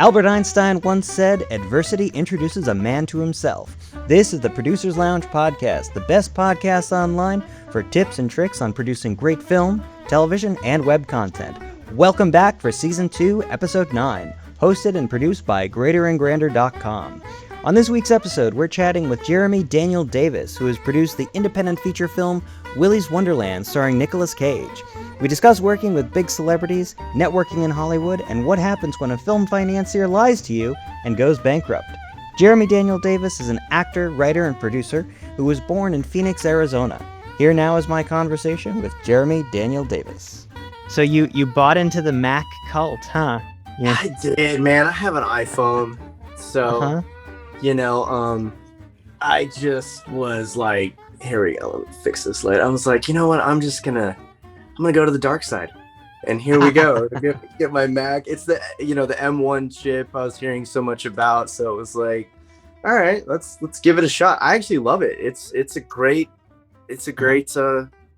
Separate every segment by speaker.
Speaker 1: Albert Einstein once said, "Adversity introduces a man to himself." This is the Producers Lounge podcast, the best podcast online for tips and tricks on producing great film, television, and web content. Welcome back for Season 2, Episode 9, hosted and produced by GreaterandGrander.com. On this week's episode, we're chatting with Jeremy Daniel Davis, who has produced the independent feature film Willy's Wonderland, starring Nicolas Cage. We discuss working with big celebrities, networking in Hollywood, and what happens when a film financier lies to you and goes bankrupt. Jeremy Daniel Davis is an actor, writer, and producer who was born in Phoenix, Arizona. Here now is my conversation with Jeremy Daniel Davis. So you bought into the Mac cult, huh?
Speaker 2: Yeah. I did, man. I have an iPhone, so I just was like, here we go, let me fix this later. I was like, you know what? I'm gonna go to the dark side, and here we go. get my Mac. It's the M1 chip I was hearing so much about. So it was like, all right, let's give it a shot. I actually love it. It's a great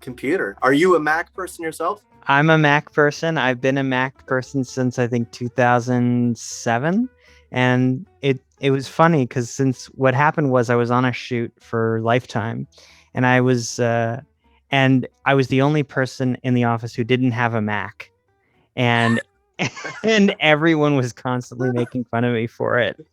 Speaker 2: computer. Are you a Mac person yourself?
Speaker 1: I'm a Mac person. I've been a Mac person since I think 2007, and it was funny because since what happened was I was on a shoot for Lifetime, and I was the only person in the office who didn't have a Mac, and and everyone was constantly making fun of me for it.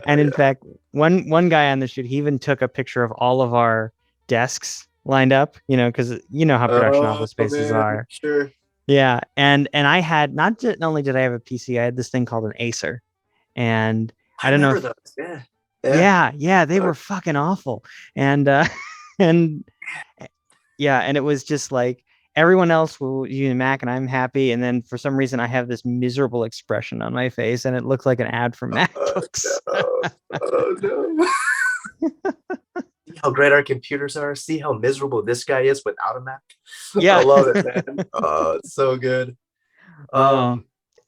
Speaker 1: And in fact, one guy on the shoot, he even took a picture of all of our desks lined up, because you know how production office spaces are.
Speaker 2: Sure.
Speaker 1: Yeah, and I had not only did I have a PC, I had this thing called an Acer, and I don't know if,
Speaker 2: those.
Speaker 1: Yeah, they were fucking awful, and and it was just like everyone else will use Mac, and I'm happy, and then for some reason I have this miserable expression on my face, and it looks like an ad for MacBooks.
Speaker 2: Oh no. See how great our computers are. See how miserable this guy is without a Mac.
Speaker 1: Yeah,
Speaker 2: I love it, man. Oh, it's so good.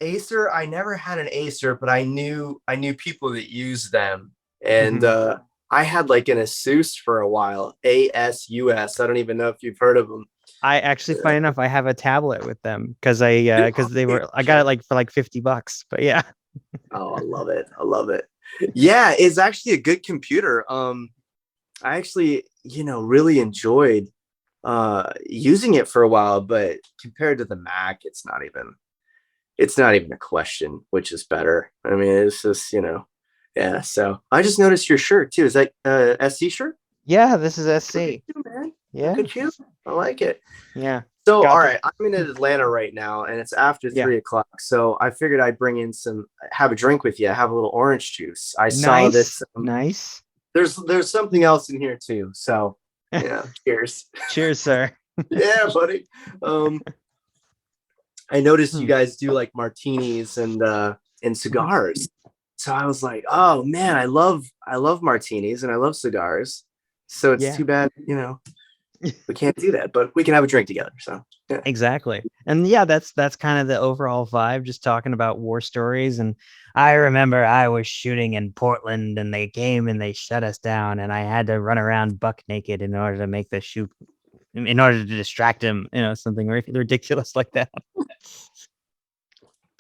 Speaker 2: Acer, I never had an Acer, but I knew people that used them, and I had like an Asus for a while. ASUS. I don't even know if you've heard of them.
Speaker 1: I actually, funny enough, I have a tablet with them because I got it like for like $50. But yeah.
Speaker 2: Oh, I love it. Yeah, it's actually a good computer. I actually, really enjoyed using it for a while, but compared to the Mac, it's not even a question which is better. I mean, it's just, yeah. So I just noticed your shirt too. Is that SC shirt?
Speaker 1: Yeah, this is SC.
Speaker 2: Look at you, man.
Speaker 1: Yeah.
Speaker 2: Look at you. I like it.
Speaker 1: Yeah.
Speaker 2: So, all right, I'm in Atlanta right now, and it's after 3:00. So I figured I'd bring in have a drink with you. Have a little orange juice. I saw this.
Speaker 1: Nice.
Speaker 2: There's something else in here too. So yeah, cheers.
Speaker 1: Cheers, sir.
Speaker 2: Yeah, buddy. I noticed you guys do like martinis and cigars. So I was like, oh man, I love martinis and I love cigars. So it's too bad, we can't do that, but we can have a drink together. So yeah.
Speaker 1: Exactly. And yeah, that's kind of the overall vibe, just talking about war stories. And I remember I was shooting in Portland and they came and they shut us down and I had to run around buck naked in order to make the shoot, in order to distract him, something ridiculous like that.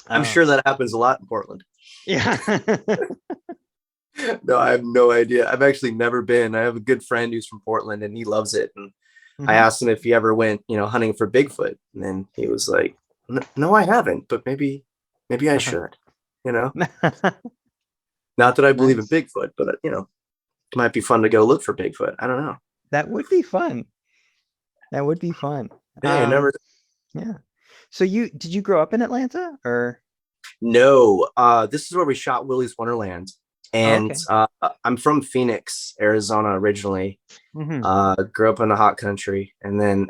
Speaker 2: I'm sure that happens a lot in Portland.
Speaker 1: Yeah.
Speaker 2: No, I have no idea. I've actually never been. I have a good friend who's from Portland and he loves it. And I asked him if he ever went, hunting for Bigfoot. And then he was like, no, I haven't, but maybe I should, Not that I believe in Bigfoot, but it might be fun to go look for Bigfoot. I don't know.
Speaker 1: That would be fun.
Speaker 2: Yeah, never.
Speaker 1: Yeah. So did you grow up in Atlanta or?
Speaker 2: No, this is where we shot Willy's Wonderland. And I'm from Phoenix, Arizona originally. Grew up in the hot country, and then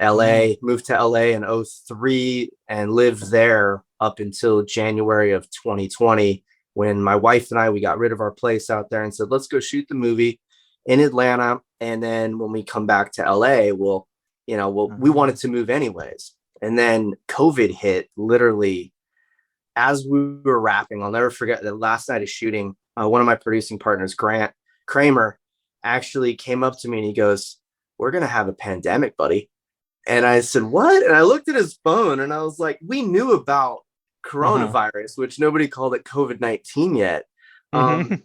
Speaker 2: moved to LA in 2003 and lived there up until January of 2020 when my wife and we got rid of our place out there and said, let's go shoot the movie in Atlanta. And then when we come back to LA, we wanted to move anyways. And then COVID hit literally as we were wrapping. I'll never forget the last night of shooting. One of my producing partners, Grant Kramer, actually came up to me and he goes, "We're going to have a pandemic, buddy." And I said, "What?" And I looked at his phone and I was like, we knew about coronavirus, which nobody called it COVID-19 yet.
Speaker 1: Mhm.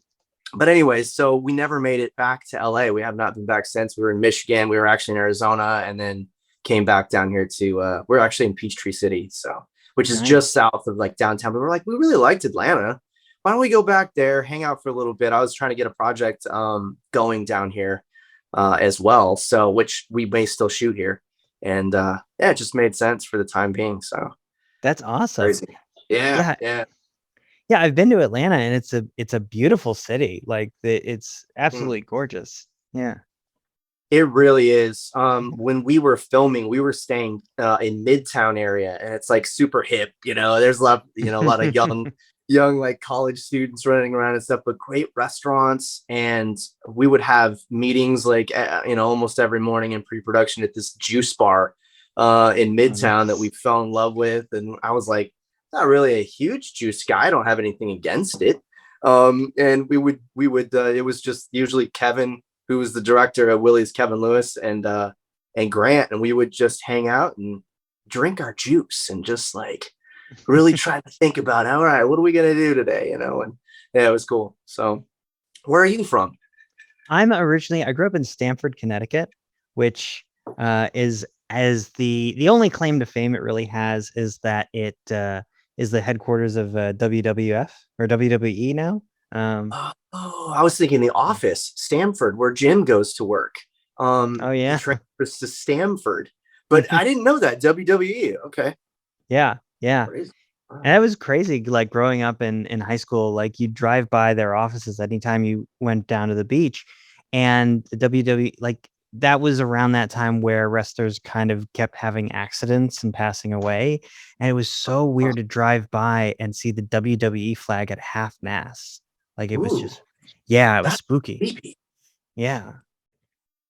Speaker 2: But anyways, so we never made it back to LA. We have not been back since. We were in Michigan. We were actually in Arizona, and then came back down here to we're actually in Peachtree City, so which is just
Speaker 1: Nice.
Speaker 2: south of like downtown. But we're like, we really liked Atlanta. Why don't we go back there, hang out for a little bit? I was trying to get a project going down here as well, so which we may still shoot here. And yeah, it just made sense for the time being. So
Speaker 1: That's awesome.
Speaker 2: crazy. Yeah,
Speaker 1: Yeah.
Speaker 2: yeah.
Speaker 1: Yeah, I've been to Atlanta and it's a beautiful city. Like it's
Speaker 2: Mm.
Speaker 1: absolutely gorgeous. Yeah.
Speaker 2: It really is. When we were filming, we were staying in Midtown area, and it's like super hip. There's a lot of young like college students running around and stuff, but great restaurants. And we would have meetings like almost every morning in pre-production at this juice bar in
Speaker 1: Oh,
Speaker 2: Midtown that we
Speaker 1: nice.
Speaker 2: fell in love with. And I was like, not really a huge juice guy. I don't have anything against it. And we would it was just usually Kevin, who was the director of Willy's, Kevin Lewis, and Grant, and we would just hang out and drink our juice and just like really try to think about, all right, what are we gonna do today? And yeah, it was cool. So where are you from?
Speaker 1: I grew up in Stamford, Connecticut, which is as the only claim to fame it really has is that it is the headquarters of WWF or WWE now. Um,
Speaker 2: Oh, I was thinking The Office, Stamford, where Jim goes to work.
Speaker 1: oh
Speaker 2: He
Speaker 1: yeah.
Speaker 2: transfers to Stamford, but I didn't know that. WWE. Okay.
Speaker 1: Yeah, yeah.
Speaker 2: Crazy.
Speaker 1: And
Speaker 2: Wow.
Speaker 1: it was crazy, like growing up in high school, like you drive by their offices anytime you went down to the beach. And the WWE, like that was around that time where wrestlers kind of kept having accidents and passing away. And it was so weird to drive by and see the WWE flag at half mast. Like it was
Speaker 2: Ooh,
Speaker 1: just, yeah, it was
Speaker 2: that's
Speaker 1: spooky.
Speaker 2: creepy.
Speaker 1: Yeah,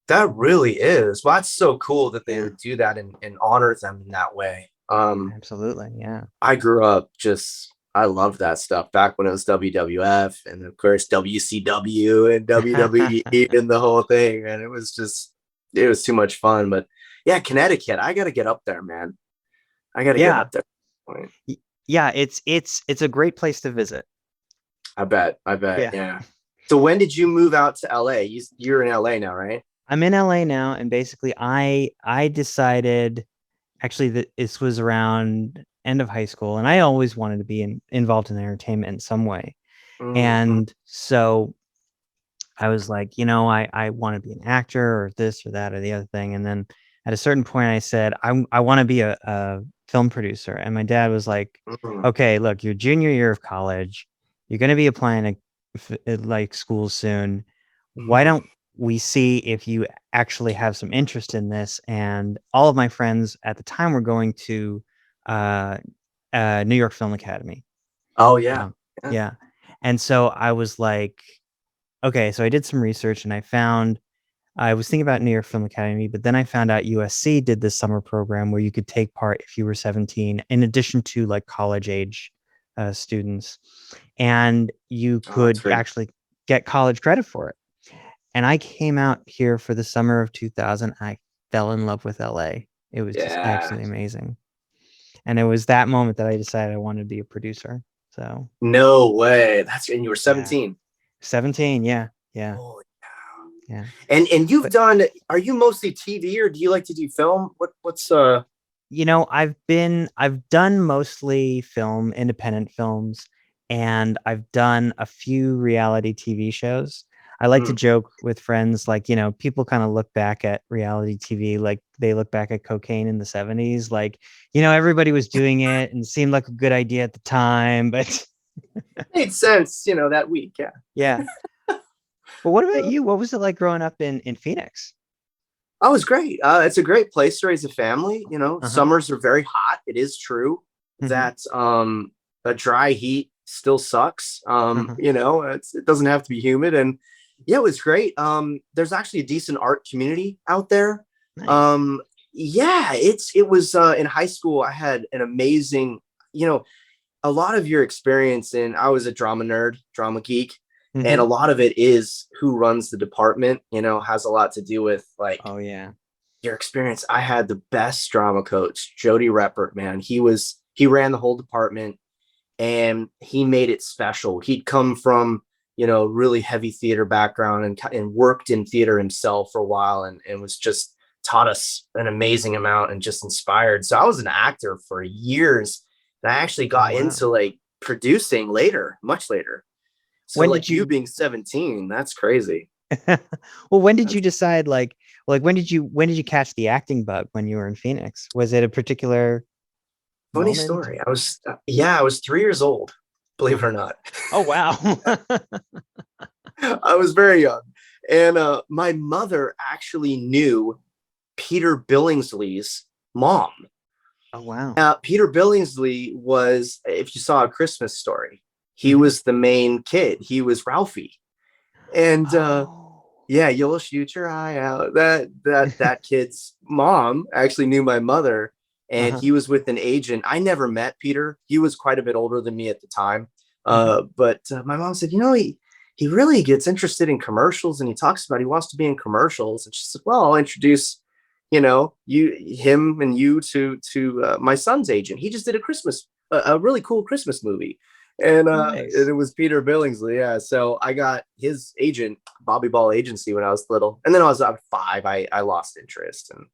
Speaker 2: That really is. Well, that's so cool that they
Speaker 1: yeah,
Speaker 2: would do that and honor them in that way.
Speaker 1: absolutely. Yeah.
Speaker 2: I grew up I loved that stuff back when it was WWF and of course WCW and WWE and the whole thing. And it was too much fun. But yeah, Connecticut, I got to get up there, man. I got to get
Speaker 1: Yeah.
Speaker 2: up there.
Speaker 1: Yeah, it's a great place to visit.
Speaker 2: I bet. I bet.
Speaker 1: Yeah.
Speaker 2: Yeah. So when did you move out to LA? You're in LA now, right?
Speaker 1: I'm in LA now, and basically I decided actually that this was around end of high school, and I always wanted to be involved in entertainment in some way.
Speaker 2: Mm-hmm.
Speaker 1: And so I was like, I want to be an actor or this or that or the other thing. And then at a certain point, I said, I want to be a film producer. And my dad was like,
Speaker 2: Mm-hmm.
Speaker 1: okay, look, your junior year of college, you're going to be applying to like schools soon. Why
Speaker 2: Mm-hmm.
Speaker 1: don't we see if you actually have some interest in this? And all of my friends at the time were going to uh, New York Film Academy.
Speaker 2: Oh yeah.
Speaker 1: Um,
Speaker 2: Yeah.
Speaker 1: yeah. And so I was like, okay, so I did some research and I was thinking about New York Film Academy, but then I found out USC did this summer program where you could take part if you were 17, in addition to like college age students, and you
Speaker 2: Oh, that's
Speaker 1: could
Speaker 2: great.
Speaker 1: actually get college credit for it. And I came out here for the summer of 2000. I fell in love with LA. It was just
Speaker 2: Yeah.
Speaker 1: absolutely amazing. And it was that moment that I decided I wanted to be a producer. So,
Speaker 2: No way. And you were
Speaker 1: yeah,
Speaker 2: 17.
Speaker 1: 17. Yeah. Yeah.
Speaker 2: Holy cow.
Speaker 1: Yeah.
Speaker 2: And you've
Speaker 1: But
Speaker 2: done, are you mostly TV or do you like to do film? What's
Speaker 1: I've done mostly film, independent films, and I've done a few reality TV shows. I like to
Speaker 2: mm,
Speaker 1: joke with friends, like, people kind of look back at reality TV like they look back at cocaine in the 70s. Like, everybody was doing it and seemed like a good idea at the time, but
Speaker 2: made sense, that week. Yeah.
Speaker 1: yeah. But what about you? What was it like growing up in Phoenix?
Speaker 2: Oh, it's great. It's a great place to raise a family.
Speaker 1: Uh-huh.
Speaker 2: Summers are very hot. It is true
Speaker 1: Hmm.
Speaker 2: that a dry heat still sucks.
Speaker 1: Uh-huh.
Speaker 2: It doesn't have to be humid. And yeah, it was great. There's actually a decent art community out there.
Speaker 1: Nice.
Speaker 2: Um, yeah, it was in high school. I had an amazing, you know, a lot of your experience I was a drama nerd, drama geek, and a
Speaker 1: Hmm.
Speaker 2: lot of it is who runs the department, has a lot to do with like
Speaker 1: Oh yeah.
Speaker 2: your experience. I had the best drama coach, Jody Reppert, man. He ran the whole department and he made it special. He'd come from really heavy theater background and worked in theater himself for a while and was just taught us an amazing amount and just inspired. So I was an actor for years, and I actually got into like producing later, much later. So
Speaker 1: when
Speaker 2: like
Speaker 1: did you
Speaker 2: being 17, that's crazy.
Speaker 1: well, when did you decide like when did you catch the acting bug when you were in Phoenix? Was it a particular
Speaker 2: Funny
Speaker 1: moment?
Speaker 2: story. I was 3 years old, believe it or not.
Speaker 1: Oh wow.
Speaker 2: I was very young. And my mother actually knew Peter Billingsley's mom.
Speaker 1: Oh wow.
Speaker 2: Peter Billingsley was, if you saw A Christmas Story, he
Speaker 1: Mm-hmm.
Speaker 2: was the main kid. He was Ralphie. And
Speaker 1: Oh.
Speaker 2: yeah, you'll shoot your eye out. That kid's mom actually knew my mother, and
Speaker 1: Uh-huh.
Speaker 2: he was with an agent. I never met Peter. He was quite a bit older than me at the time.
Speaker 1: Mm-hmm.
Speaker 2: But my mom said, he really gets interested in commercials, and he talks about he wants to be in commercials. And she said, well, I'll introduce him and you to my son's agent. He just did a really cool Christmas movie. And
Speaker 1: Nice.
Speaker 2: it was Peter Billingsley. Yeah. So I got his agent, Bobby Ball Agency, when I was little. And then I was 5. I lost interest, and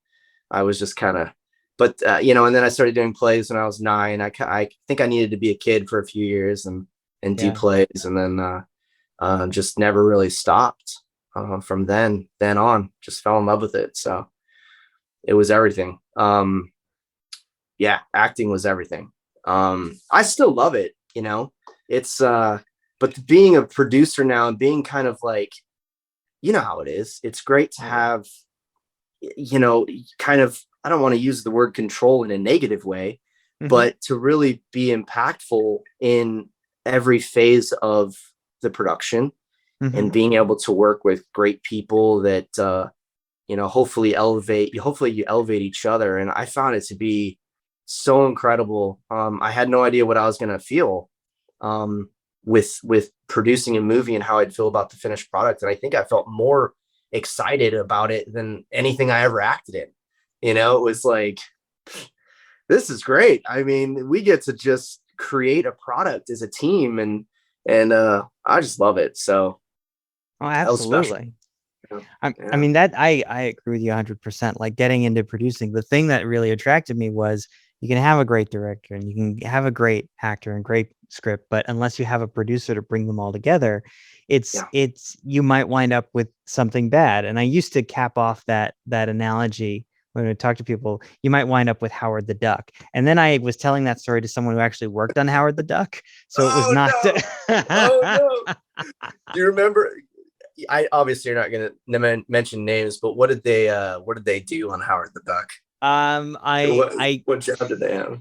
Speaker 2: I was just kind of, but and then I started doing plays when I was 9. I think I needed to be a kid for a few years and do
Speaker 1: Yeah.
Speaker 2: plays, and then just never really stopped. From then on, just fell in love with it. So it was everything. Yeah, acting was everything. I still love it, it's but being a producer now and being kind of like, how it is, it's great to
Speaker 1: Oh yeah.
Speaker 2: have, kind of, I don't want to use the word control in a negative way,
Speaker 1: Mm-hmm.
Speaker 2: but to really be impactful in every phase of the production,
Speaker 1: Mm-hmm.
Speaker 2: and being able to work with great people that hopefully you elevate each other. And I found it to be so incredible. I had no idea what I was going to feel with producing a movie and how I'd feel about the finished product. And I think I felt more excited about it than anything I ever acted in. It was like, this is great. I mean, we get to just create a product as a team, and I just love it. So
Speaker 1: Oh,
Speaker 2: that was special.
Speaker 1: absolutely. I
Speaker 2: Yeah.
Speaker 1: mean that I agree with you 100%. Like getting into producing, the thing that really attracted me was you can have a great director and you can have a great actor and great script, but unless you have a producer to bring them all together,
Speaker 2: Yeah.
Speaker 1: it's you might wind up with something bad. And I used to cap off that analogy when I talk to people. You might wind up with Howard the Duck, and then I was telling that story to someone who actually worked on Howard the Duck, so it was
Speaker 2: Oh
Speaker 1: not.
Speaker 2: no. Oh no. Do you remember? I obviously you're not going to mention names, but what did they do on Howard the Duck?
Speaker 1: Um, I,
Speaker 2: What
Speaker 1: I,
Speaker 2: what job did they have?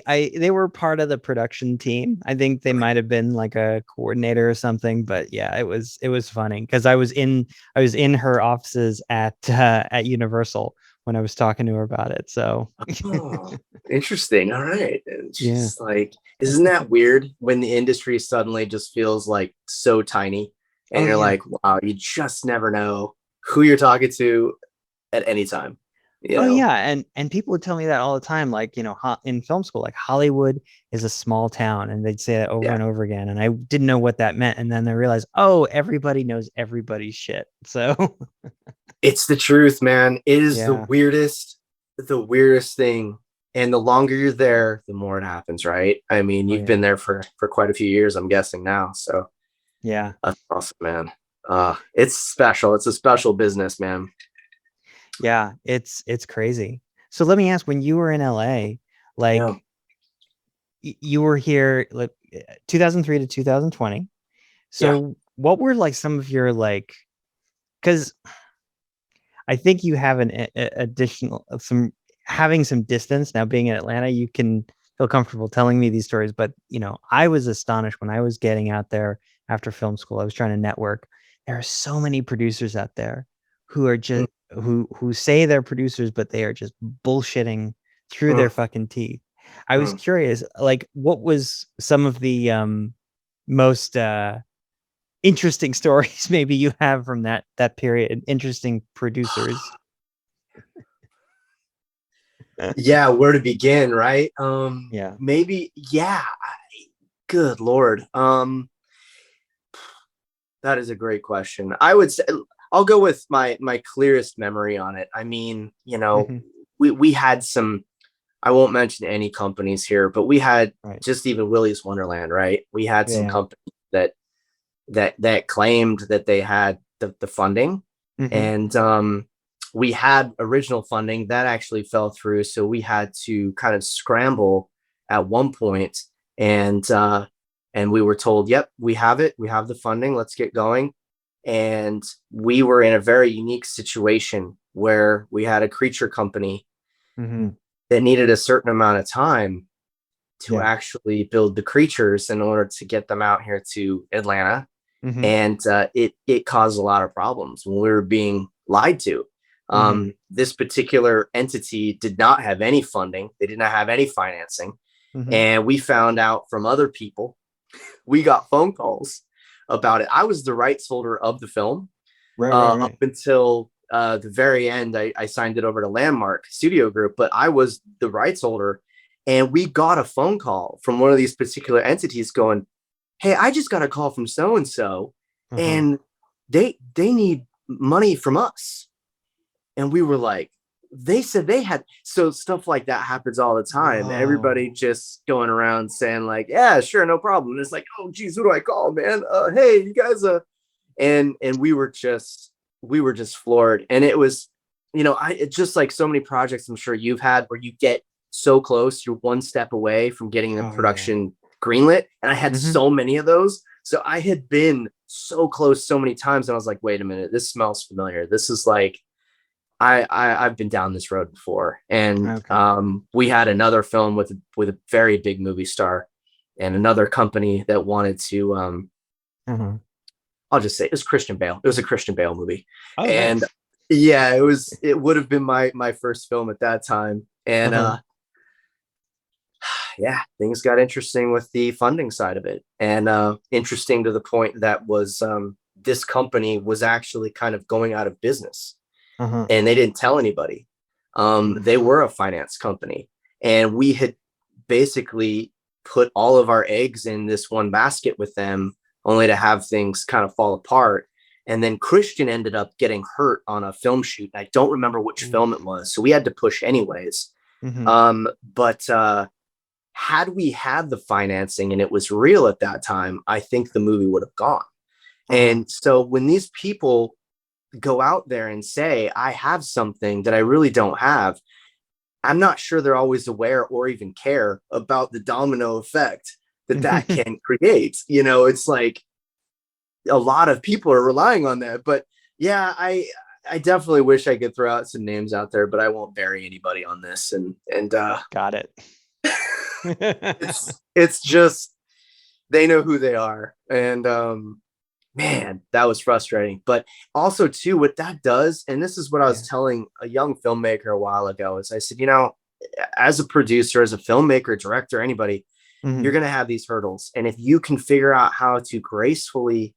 Speaker 1: they were part of the production team. I think they might have been like a coordinator or something, but yeah, it was funny because I was in her offices at Universal when I was talking to her about it. So
Speaker 2: Oh, interesting. All right. And
Speaker 1: yeah.
Speaker 2: she's like, isn't that weird when the industry suddenly just feels like so tiny, and
Speaker 1: Oh
Speaker 2: you're
Speaker 1: yeah.
Speaker 2: like, wow, you just never know who you're talking to at any time.
Speaker 1: Oh yeah, and people would tell me that all the time, like in film school, like Hollywood is a small town, and they'd say that over
Speaker 2: Yeah.
Speaker 1: and over again, and I didn't know what that meant, and then I realized, oh, everybody knows everybody's shit. So
Speaker 2: It's the truth, man. It is
Speaker 1: yeah,
Speaker 2: the weirdest thing. And the longer you're there, the more it happens, right? I mean,
Speaker 1: oh
Speaker 2: you've
Speaker 1: yeah,
Speaker 2: been there for quite a few years, I'm guessing now. So
Speaker 1: yeah,
Speaker 2: that's awesome, man. It's special. It's a special business, man.
Speaker 1: yeah. It's crazy. So let me ask, when you were in LA,
Speaker 2: Yeah.
Speaker 1: like you were here like 2003 to 2020.
Speaker 2: Yeah.
Speaker 1: So what were like some of your like, because I think you have an additional some having some distance now being in Atlanta, you can feel comfortable telling me these stories. But I was astonished when I was getting out there after film school. I was trying to network. There are so many producers out there who are just who say they're producers, but they are just bullshitting through their
Speaker 2: Mm-hmm.
Speaker 1: fucking teeth. I was curious, like, what was some of the most interesting stories maybe you have from that period, interesting producers.
Speaker 2: Yeah, where to begin, right?
Speaker 1: Yeah.
Speaker 2: Maybe, yeah. Good Lord. That is a great question. I would say I'll go with my clearest memory on it. I mean, you know, we had some, I won't mention any companies here, but we had just even Willy's Wonderland, right? We had some companies that claimed that they had the funding, and we had original funding that actually fell through. So we had to kind of scramble at one point, and we were told, yep, we have it. We have the funding. Let's get going. And we were in a very unique situation where we had a creature company that needed a certain amount of time to actually build the creatures in order to get them out here to Atlanta. And it caused a lot of problems when we were being lied to. This particular entity did not have any funding. They did not have any financing. And we found out from other people. We got phone calls about it. I was the rights holder of the film up until the very end. I signed it over to Landmark Studio Group, but I was the rights holder. And we got a phone call from one of these particular entities going, hey, I just got a call from so-and-so and they need money from us. And we were like, they said they had, so stuff like that happens all the time. Everybody just going around saying like, yeah, sure, no problem. And it's like, oh geez, who do I call, man? Hey, you guys, and we were just floored. And it was, you know, it's just like so many projects I'm sure you've had where you get so close, you're one step away from getting the production greenlit. And I had so many of those. So I had been so close so many times. And I was like, wait a minute, this smells familiar. This is like, I've been down this road before. And we had another film with a very big movie star and another company that wanted to, I'll just say it was Christian Bale. It was a Christian Bale movie. And nice. Yeah, it would have been my first film at that time. And yeah, things got interesting with the funding side of it. And interesting to the point that was this company was actually kind of going out of business. And they didn't tell anybody. They were a finance company, and we had basically put all of our eggs in this one basket with them, only to have things kind of fall apart. And then Christian ended up getting hurt on a film shoot. I don't remember which film it was, so we had to push anyways. But had we had the financing and it was real at that time, I think the movie would have gone. And so when these people go out there and say, I have something that I really don't have, I'm not sure they're always aware or even care about the domino effect that can create. You know, it's like a lot of people are relying on that. But yeah, I definitely wish I could throw out some names out there, but I won't bury anybody on this. And
Speaker 1: got it.
Speaker 2: it's just, they know who they are. And man, that was frustrating. But also too, what that does, and this is what I was telling a young filmmaker a while ago, is I said, you know, as a producer, as a filmmaker, director, anybody, you're going to have these hurdles. And if you can figure out how to gracefully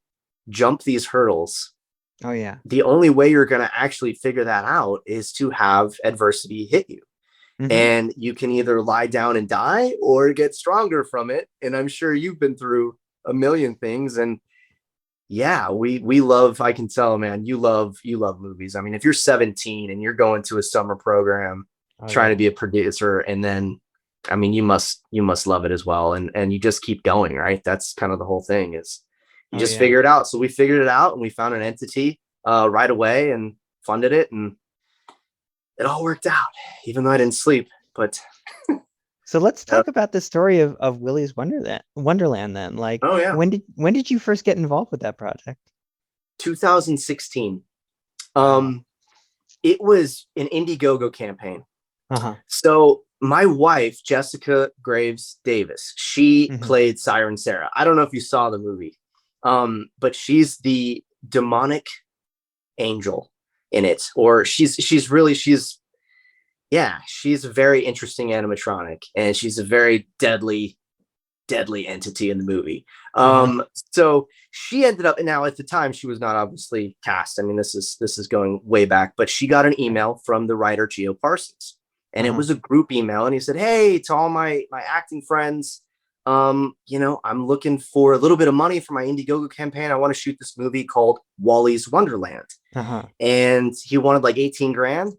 Speaker 2: jump these hurdles, the only way you're going to actually figure that out is to have adversity hit you. And you can either lie down and die or get stronger from it. And I'm sure you've been through a million things. And yeah, we love, I can tell, man, you love movies. I mean, if you're 17 and you're going to a summer program trying to be a producer, and then, I mean, you must love it as well. And you just keep going, right? That's kind of the whole thing, is you just figure it out. So we figured it out, and we found an entity right away and funded it, and it all worked out, even though I didn't sleep. But
Speaker 1: so let's talk about the story of Willy's Wonderland then. Like, when did you first get involved with that project?
Speaker 2: 2016. It was an Indiegogo campaign. So my wife, Jessica Graves Davis, she played Siren Sarah. I don't know if you saw the movie, but she's the demonic angel in it, or she's a very interesting animatronic, and she's a very deadly entity in the movie. So she ended up, and now at the time she was not obviously cast. I mean, this is going way back, but she got an email from the writer Gio Parsons, and it was a group email, and he said, hey, to all my acting friends, I'm looking for a little bit of money for my Indiegogo campaign. I want to shoot this movie called Wally's Wonderland. And he wanted like 18 grand.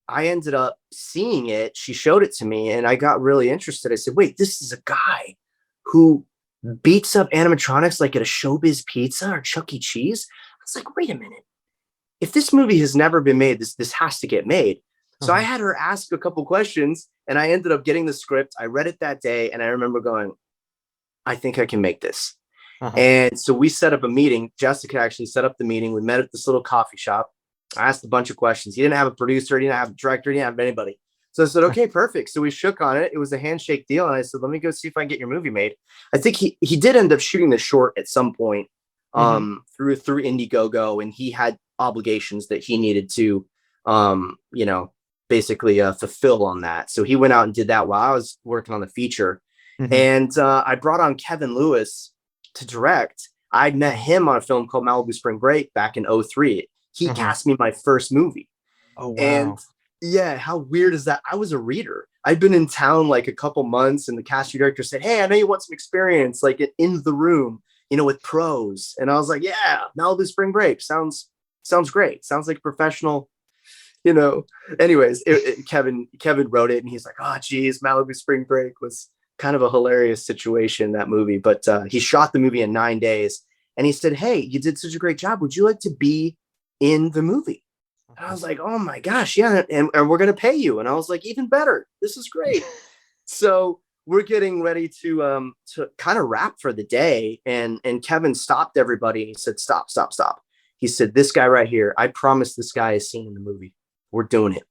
Speaker 2: I ended up seeing it. She showed it to me and I got really interested. I said, wait, this is a guy who beats up animatronics like at a Showbiz Pizza or Chuck E. Cheese. I was like, wait a minute. If this movie has never been made, this has to get made. So I had her ask a couple questions and I ended up getting the script. I read it that day and I remember going, I think I can make this. And so we set up a meeting. Jessica actually set up the meeting. We met at this little coffee shop. I asked a bunch of questions. He didn't have a producer. He didn't have a director. He didn't have anybody. So I said, okay, perfect. So we shook on it. It was a handshake deal. And I said, let me go see if I can get your movie made. I think he did end up shooting the short at some point through Indiegogo. And he had obligations that he needed to, basically fulfill on that. So he went out and did that while I was working on the feature. And I brought on Kevin Lewis to direct. I'd met him on a film called Malibu Spring Break back in 2003. He cast me my first movie. Oh, wow. And yeah, how weird is that? I was a reader. I'd been in town like a couple months and the casting director said, hey, I know you want some experience like in the room, with pros. And I was like, yeah, Malibu Spring Break sounds great. Sounds like a professional, anyways, Kevin wrote it and he's like, oh geez, Malibu Spring Break was kind of a hilarious situation, that movie. But he shot the movie in 9 days and he said, hey, you did such a great job. Would you like to be in the movie? And I was like, oh my gosh, yeah, and we're gonna pay you. And I was like, even better, this is great. So we're getting ready to kind of wrap for the day, and Kevin stopped everybody. He said, stop. He said, this guy right here, I promise this guy is seen in the movie. We're doing it.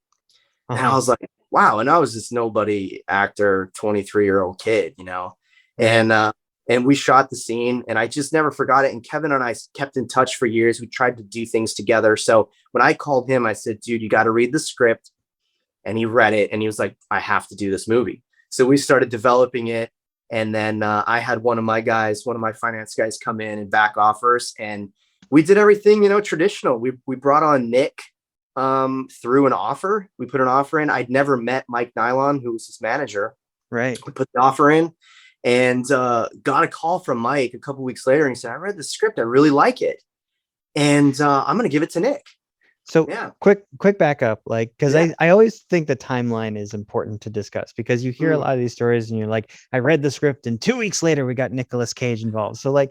Speaker 2: And I was like, wow. And I was this nobody actor, 23-year-old kid, and we shot the scene and I just never forgot it. And Kevin and I kept in touch for years. We tried to do things together. So when I called him, I said, dude, you got to read the script. And he read it and he was like, I have to do this movie. So we started developing it. And then I had one of my finance guys come in and back offers. And we did everything, traditional. We brought on Nick through an offer. We put an offer in. I'd never met Mike Nylon, who was his manager.
Speaker 1: Right.
Speaker 2: We put the offer in. And got a call from Mike a couple weeks later and he said, I read the script. I really like it. And I'm going to give it to Nick.
Speaker 1: So quick backup, because I always think the timeline is important to discuss because you hear a lot of these stories and you're like, I read the script and 2 weeks later we got Nicolas Cage involved. So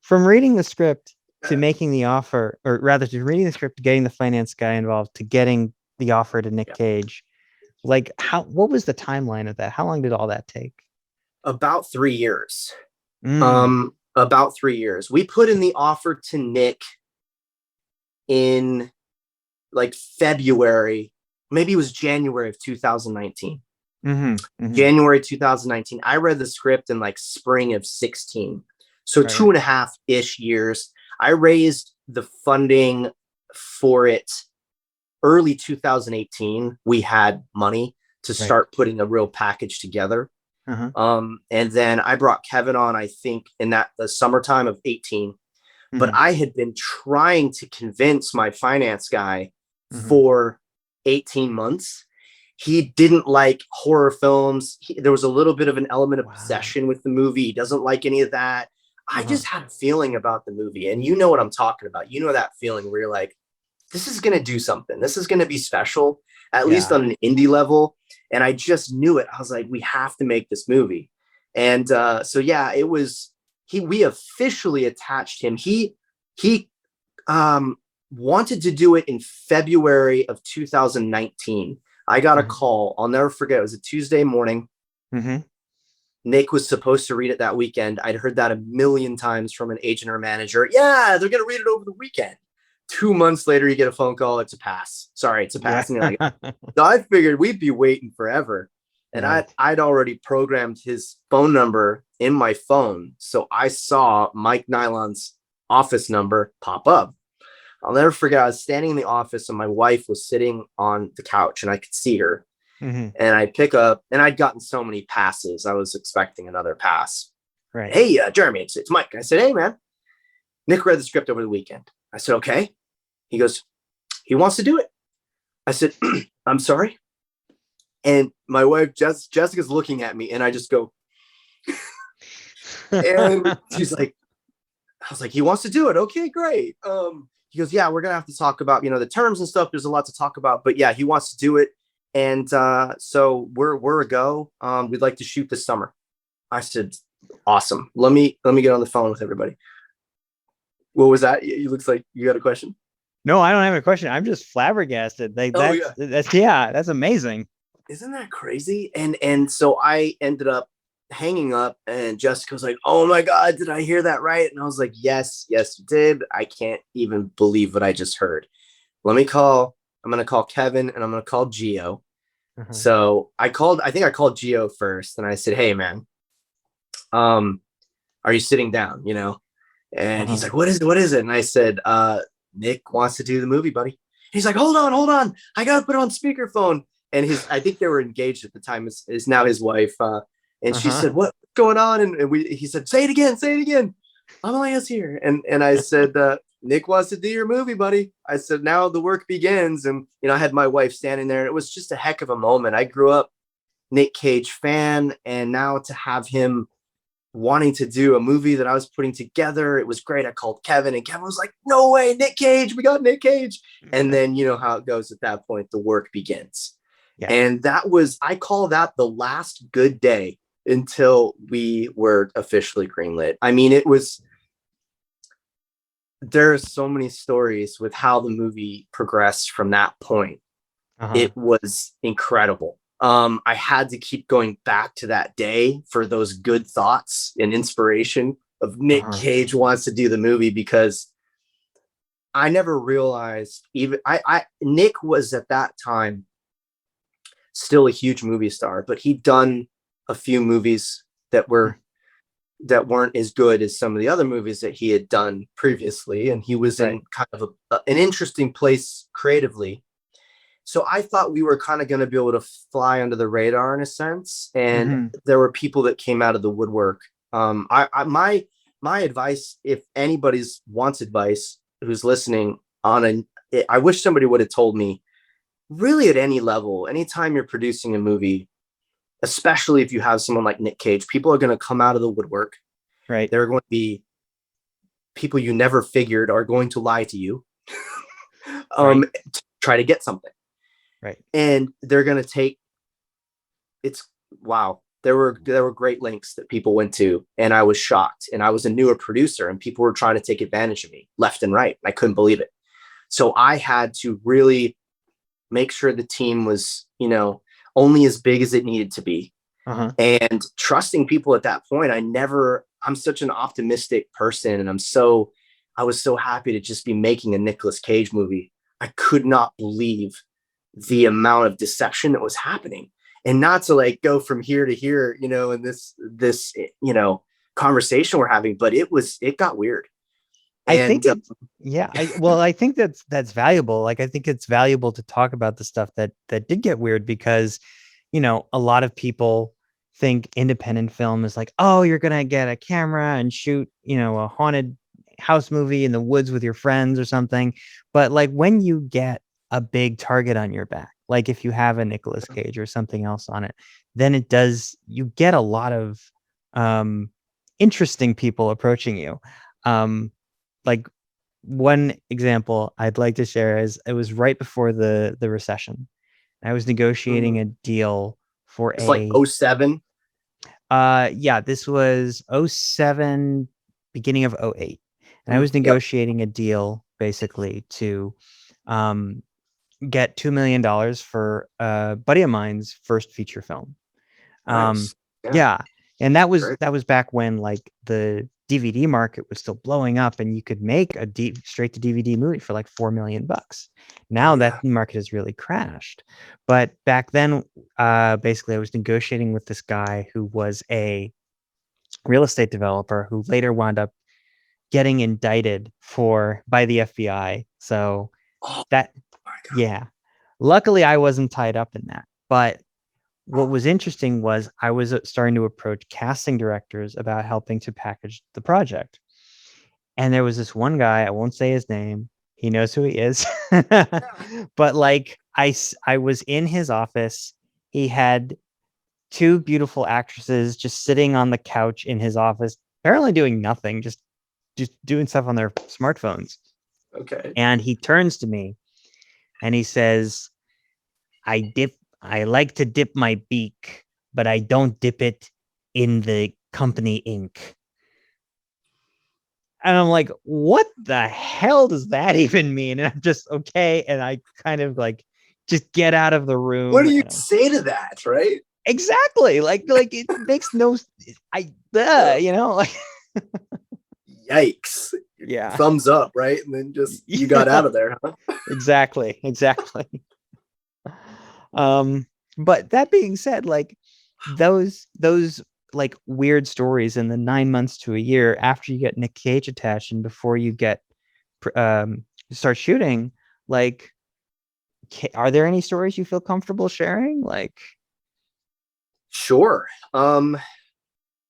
Speaker 1: from reading the script to making the offer, or rather to reading the script, to getting the finance guy involved, to getting the offer to Nick Cage, what was the timeline of that? How long did all that take?
Speaker 2: About 3 years. About 3 years. We put in the offer to Nick in February, maybe it was January of 2019. January 2019. I read the script in spring of 16. So 2.5-ish years. I raised the funding for it early 2018. We had money to start putting a real package together. And then I brought Kevin on, I think in the summertime of 18, but I had been trying to convince my finance guy for 18 months. He didn't like horror films. There was a little bit of an element of obsession with the movie. He doesn't like any of that. I just had a feeling about the movie, and you know what I'm talking about. You know that feeling where you're like, this is going to do something. This is going to be special, at least on an indie level. And I just knew it. I was like, we have to make this movie. And it was, we officially attached him. He wanted to do it in February of 2019. I got a call. I'll never forget. It was a Tuesday morning. Nick was supposed to read it that weekend. I'd heard that a million times from an agent or manager. Yeah, they're going to read it over the weekend. 2 months later, you get a phone call. It's a pass. Sorry, it's a pass. Yeah. So I figured we'd be waiting forever. And I'd already programmed his phone number in my phone. So I saw Mike Nylon's office number pop up. I'll never forget. I was standing in the office and my wife was sitting on the couch and I could see her. And I pick up, and I'd gotten so many passes. I was expecting another pass. Right. Hey, Jeremy, it's Mike. I said, hey, man, Nick read the script over the weekend. I said, okay. He goes, he wants to do it. I said, I'm sorry. And my wife, Jessica's looking at me, and I just go, And she's like, I was like, he wants to do it. Okay, great. He goes, yeah, we're gonna have to talk about, the terms and stuff. There's a lot to talk about, but yeah, he wants to do it. And so we're a go. We'd like to shoot this summer. I said, awesome. Let me get on the phone with everybody. What was that? It looks like you got a question.
Speaker 1: No, I don't have a question. I'm just flabbergasted. Like that's amazing.
Speaker 2: Isn't that crazy? And so I ended up hanging up, and Jessica was like, oh my God, did I hear that right? And I was like, yes, you did. I can't even believe what I just heard. I'm going to call Kevin, and I'm going to call Gio. So I think I called Gio first, and I said, hey man, are you sitting down? And he's like, what is it? And I said, Nick wants to do the movie, buddy. He's like, hold on. I got to put it on speakerphone. And I think they were engaged at the time, is now his wife. And she said, what's going on? And he said, say it again. Amalia's here. And I said, Nick wants to do your movie, buddy. I said, now the work begins. And, I had my wife standing there, and it was just a heck of a moment. I grew up Nick Cage fan, and now to have him wanting to do a movie that I was putting together, it was great. I called Kevin, and Kevin was like, no way, Nick Cage, we got Nick Cage. And then, how it goes at that point, the work begins. Yeah. And I call that the last good day until we were officially greenlit. I mean, there are so many stories with how the movie progressed from that point. It was incredible. I had to keep going back to that day for those good thoughts and inspiration of Nick Cage wants to do the movie, because I never realized Nick was at that time still a huge movie star, but he'd done a few movies that weren't as good as some of the other movies that he had done previously. And he was in kind of an interesting place creatively. So I thought we were kind of going to be able to fly under the radar in a sense. And there were people that came out of the woodwork. My advice, if anybody's wants advice who's listening I wish somebody would have told me, really at any level, anytime you're producing a movie, especially if you have someone like Nick Cage, people are going to come out of the woodwork. Right. There are going to be people you never figured are going to lie to you to try to get something. Right. And they're going to there were great links that people went to, and I was shocked, and I was a newer producer, and people were trying to take advantage of me left and right. I couldn't believe it. So I had to really make sure the team was, only as big as it needed to be. And trusting people at that point. I'm such an optimistic person, and I was so happy to just be making a Nicolas Cage movie. I could not believe the amount of deception that was happening, and not to go from here to here, in this conversation we're having, but it got weird.
Speaker 1: I think that's valuable. Like, I think it's valuable to talk about the stuff that did get weird, because, a lot of people think independent film is like, oh, you're going to get a camera and shoot, a haunted house movie in the woods with your friends or something. But when you get a big target on your back, like if you have a Nicolas Cage or something else on it, then you get a lot of interesting people approaching you. One example I'd like to share is it was right before the recession. I was negotiating a deal for
Speaker 2: it's like 07.
Speaker 1: This was 07, beginning of 08. And I was negotiating a deal basically to get $2 million for a buddy of mine's first feature film.
Speaker 2: Nice.
Speaker 1: And that was back when the DVD market was still blowing up, and you could make a straight to DVD movie for $4 million. Now that market has really crashed. But back then, basically I was negotiating with this guy who was a real estate developer who later wound up getting indicted by the FBI. So luckily I wasn't tied up in that. But what was interesting was I was starting to approach casting directors about helping to package the project. And there was this one guy, I won't say his name. He knows who he is. But I was in his office. He had two beautiful actresses just sitting on the couch in his office, apparently doing nothing, just doing stuff on their smartphones.
Speaker 2: Okay.
Speaker 1: And he turns to me and he says, I like to dip my beak, but I don't dip it in the company ink. And I'm like, what the hell does that even mean? And I'm just, okay. And I kind of like, just get out of the room.
Speaker 2: What do you say to that, right?
Speaker 1: Exactly. Like it makes no, like.
Speaker 2: Yikes.
Speaker 1: Yeah.
Speaker 2: Thumbs up, right? And then just, you got out of there, huh?
Speaker 1: Exactly. But that being said, like those like weird stories in the 9 months to a year after you get Nick Cage attached and before you get start shooting, like, are there any stories you feel comfortable sharing? Like,
Speaker 2: sure.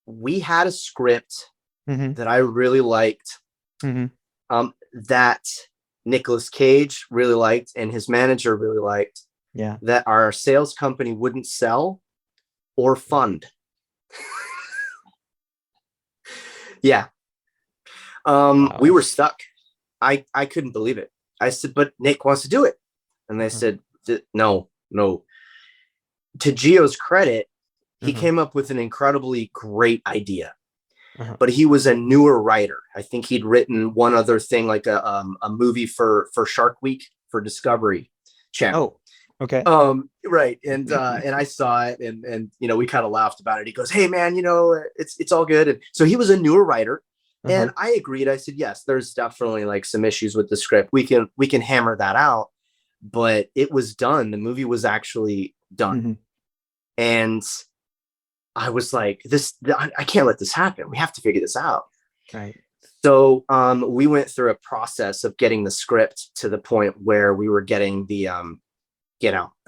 Speaker 2: We had a script that I really liked, that Nicolas Cage really liked and his manager really liked.
Speaker 1: Yeah.
Speaker 2: That our sales company wouldn't sell or fund. Yeah. Wow. We were stuck. I couldn't believe it. I said, but Nick wants to do it. And they said, no. To Gio's credit, he came up with an incredibly great idea. But he was a newer writer. I think he'd written one other thing, like a movie for Shark Week for Discovery Channel.
Speaker 1: Oh, okay.
Speaker 2: Right. And I saw it and we kind of laughed about it. He goes, hey man, it's all good. And so he was a newer writer. And I agreed. I said, yes, there's definitely like some issues with the script. We can hammer that out. But it was done. The movie was actually done. And I was like, I can't let this happen. We have to figure this out.
Speaker 1: Right.
Speaker 2: So we went through a process of getting the script to the point where we were getting the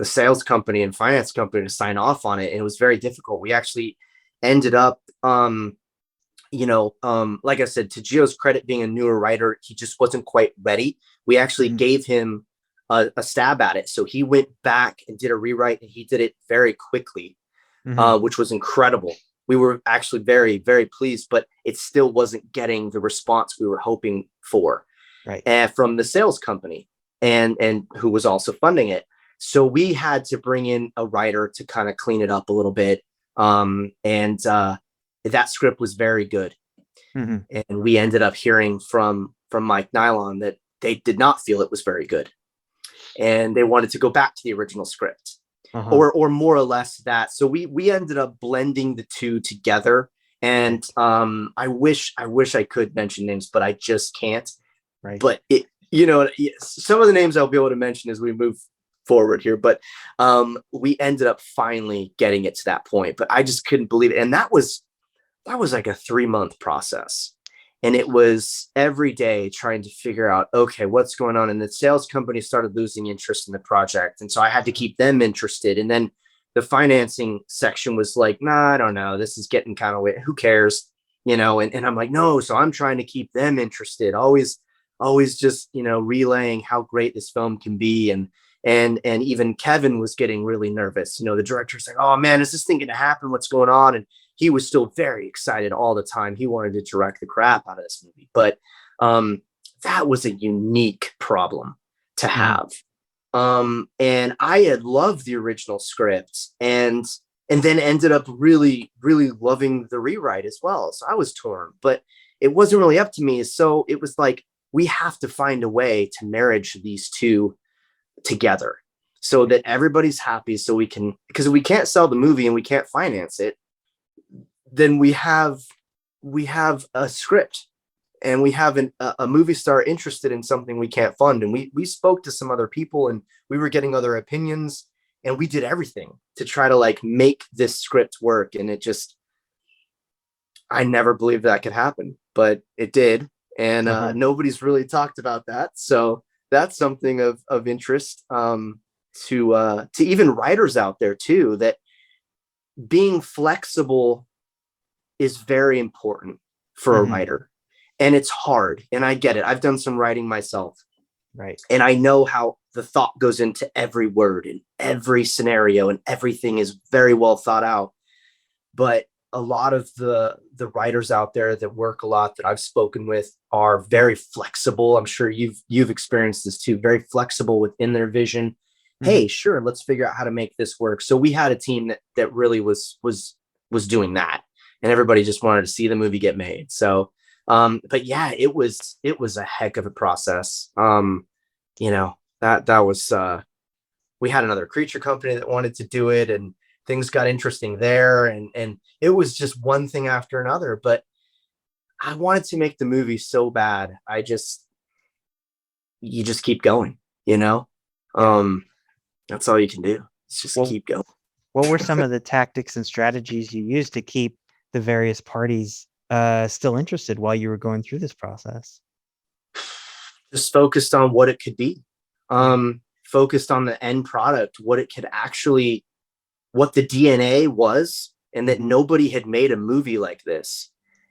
Speaker 2: sales company and finance company to sign off on it. And it was very difficult. We actually ended up, like I said, to Gio's credit, being a newer writer, he just wasn't quite ready. We actually gave him a stab at it. So he went back and did a rewrite, and he did it very quickly. Which was incredible. We were actually very, very pleased, but it still wasn't getting the response we were hoping for, right? From the sales company and who was also funding it. So we had to bring in a writer to kind of clean it up a little bit. And that script was very good. And we ended up hearing from Mike Nylon that they did not feel it was very good. And they wanted to go back to the original script. Or more or less that. So we ended up blending the two together. And I wish I could mention names, but I just can't. Right. But some of the names I'll be able to mention as we move forward here. But we ended up finally getting it to that point. But I just couldn't believe it. And that was like a 3-month process. And it was every day trying to figure out, okay, what's going on? And the sales company started losing interest in the project. And so I had to keep them interested. And then the financing section was like, nah, I don't know. This is getting kind of weird. Who cares? And I'm like, no. So I'm trying to keep them interested. Always just, relaying how great this film can be. And even Kevin was getting really nervous. The director's like, oh man, is this thing going to happen? What's going on? And he was still very excited all the time. He wanted to direct the crap out of this movie, but that was a unique problem to have. And I had loved the original script and then ended up really, really loving the rewrite as well. So I was torn, but it wasn't really up to me. So it was like, we have to find a way to marriage these two together so that everybody's happy. So because we can't sell the movie and we can't finance it, then we have a script and we have a movie star interested in something we can't fund. And we spoke to some other people and we were getting other opinions and we did everything to try to like make this script work. And I never believed that could happen, but it did. And nobody's really talked about that. So that's something of interest to even writers out there too, that being flexible is very important for a writer. And it's hard. And I get it. I've done some writing myself. Right. And I know how the thought goes into every word and every scenario and everything is very well thought out. But a lot of the writers out there that work a lot that I've spoken with are very flexible. I'm sure you've experienced this too, very flexible within their vision. Hey, sure, let's figure out how to make this work. So we had a team that really was doing that, and everybody just wanted to see the movie get made. So but yeah, it was a heck of a process. You know, that was we had another creature company that wanted to do it, and things got interesting there, and it was just one thing after another. But I wanted to make the movie so bad. You just keep going, you know? That's all you can do. It's just keep going.
Speaker 1: What were some of the tactics and strategies you used to keep the various parties still interested while you were going through this process?
Speaker 2: Just focused on what it could be. Focused on the end product, what it could actually, what the DNA was, and that nobody had made a movie like this.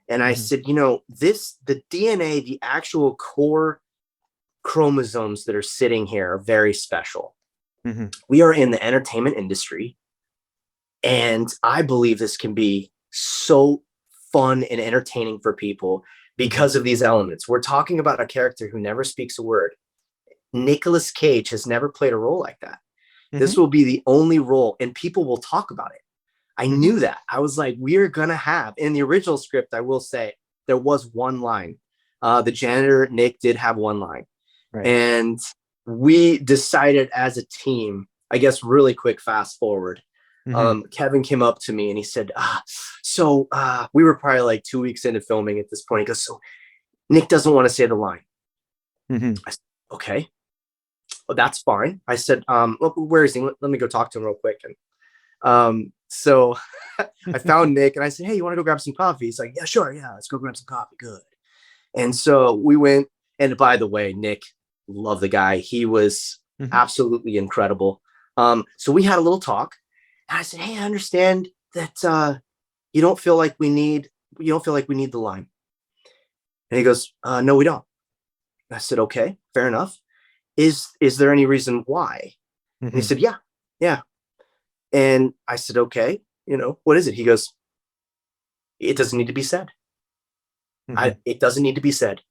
Speaker 2: And I said, you know, the DNA, the actual core chromosomes that are sitting here are very special. We are in the entertainment industry, and I believe this can be so fun and entertaining for people because of these elements. We're talking about a character who never speaks a word. Nicolas Cage has never played a role like that. This will be the only role, and people will talk about it. I knew that. I was like, we're going to have, in the original script, I will say, there was one line. The janitor, Nick, did have one line. Right. And we decided as a team, I guess really quick, fast forward. Kevin came up to me and he said, so we were probably like 2 weeks into filming at this point. He goes, so Nick doesn't want to say the line. I said, okay. Well, that's fine. I said, where is he? Let me go talk to him real quick. And so I found Nick and I said, hey, you want to go grab some coffee? He's like, yeah, sure. Yeah, let's go grab some coffee. Good. And so we went. And by the way, Nick, love the guy. He was absolutely incredible. So we had a little talk. And I said, hey, I understand that you don't feel like we need the line. And he goes, no, we don't. I said, okay, fair enough. Is there any reason why? And he said, yeah. And I said, okay, you know, what is it? He goes, it doesn't need to be said. It doesn't need to be said.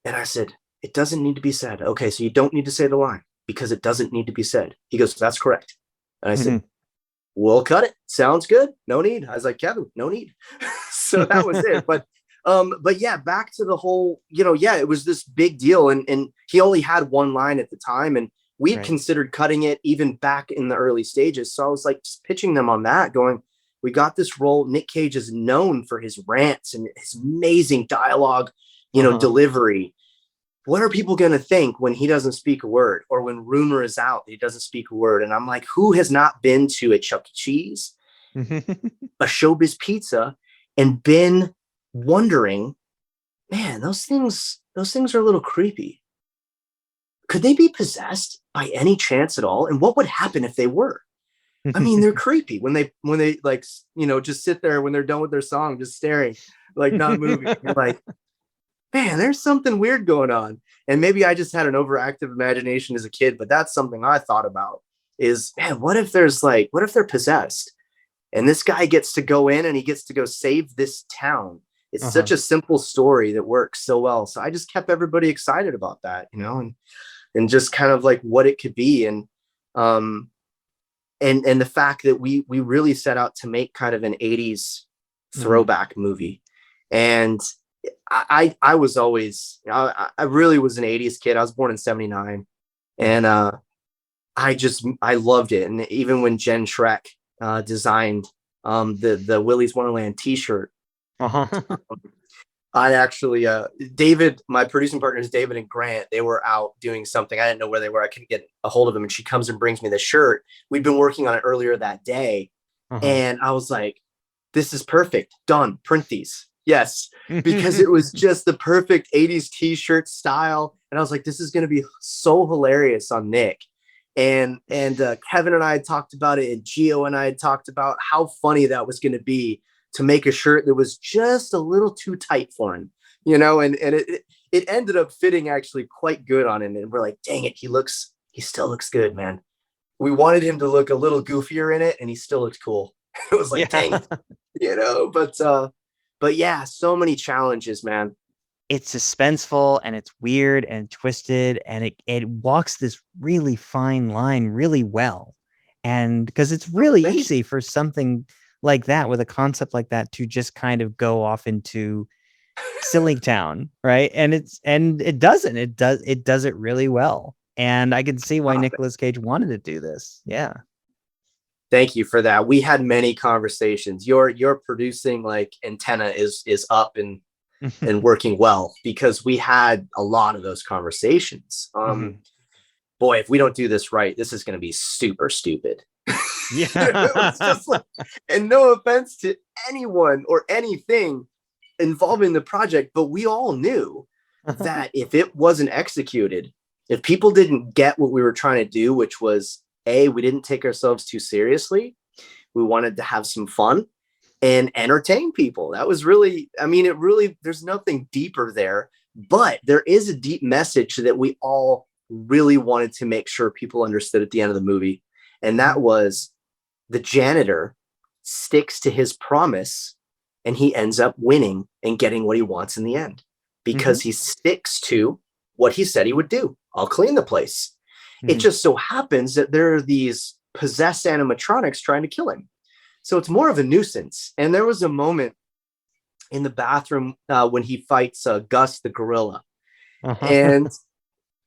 Speaker 2: And I said, it doesn't need to be said. Okay, so you don't need to say the line because it doesn't need to be said. He goes, that's correct. And I said, we'll cut it. Sounds good. No need. I was like, Kevin, no need. So that was it. But yeah, back to the whole, you know, yeah, it was this big deal. And he only had one line at the time. And we considered cutting it even back in the early stages. So I was like just pitching them on that, going, we got this role. Nick Cage is known for his rants and his amazing dialogue, you know, delivery. What are people going to think when he doesn't speak a word, or when rumor is out that he doesn't speak a word? And I'm like, who has not been to a Chuck E. Cheese, a Showbiz Pizza, and been wondering, man, those things are a little creepy. Could they be possessed by any chance at all? And what would happen if they were? I mean, they're creepy when they like, you know, just sit there when they're done with their song, just staring, like not moving. You're like, man, there's something weird going on. And maybe I just had an overactive imagination as a kid, but that's something I thought about is, man, what if they're possessed and this guy gets to go in and he gets to go save this town? It's such a simple story that works so well. So I just kept everybody excited about that, you know, and just kind of like what it could be. And the fact that we really set out to make kind of an 80s throwback movie. And I was always, I really was an 80s kid. I was born in 79, and I loved it. And even when Jen Schreck designed the Willy's Wonderland t-shirt, I actually David, my producing partners David and Grant, they were out doing something. I didn't know where they were. I couldn't get a hold of them, and she comes and brings me the shirt. We'd been working on it earlier that day, and I was like, this is perfect. Done. Print these. Yes, because it was just the perfect 80s t-shirt style. And I was like, this is going to be so hilarious on Nick. And Kevin and I had talked about it, and Gio and I had talked about how funny that was going to be to make a shirt that was just a little too tight for him, you know, and it ended up fitting actually quite good on him. And we're like, dang it, he still looks good, man. We wanted him to look a little goofier in it, and he still looks cool. It was like, dang, but yeah, so many challenges, man.
Speaker 1: It's suspenseful and it's weird and twisted, and it walks this really fine line really well. And because it's really easy for something like that, with a concept like that, to just kind of go off into silly town, right? And it doesn't. It does it really well. And I can see why Nicolas Cage wanted to do this. Yeah.
Speaker 2: Thank you for that. We had many conversations. Your producing like antenna is up and working well, because we had a lot of those conversations. Boy, if we don't do this right, this is going to be super stupid.
Speaker 1: Yeah.
Speaker 2: It's just like, and no offense to anyone or anything involving the project, but we all knew that if it wasn't executed, if people didn't get what we were trying to do, which was we didn't take ourselves too seriously. We wanted to have some fun and entertain people. That was really, I mean, there's nothing deeper there, but there is a deep message that we all really wanted to make sure people understood at the end of the movie. And that was, the janitor sticks to his promise and he ends up winning and getting what he wants in the end, because he sticks to what he said he would do. I'll clean the place. It just so happens that there are these possessed animatronics trying to kill him. So it's more of a nuisance. And there was a moment in the bathroom when he fights Gus the gorilla. And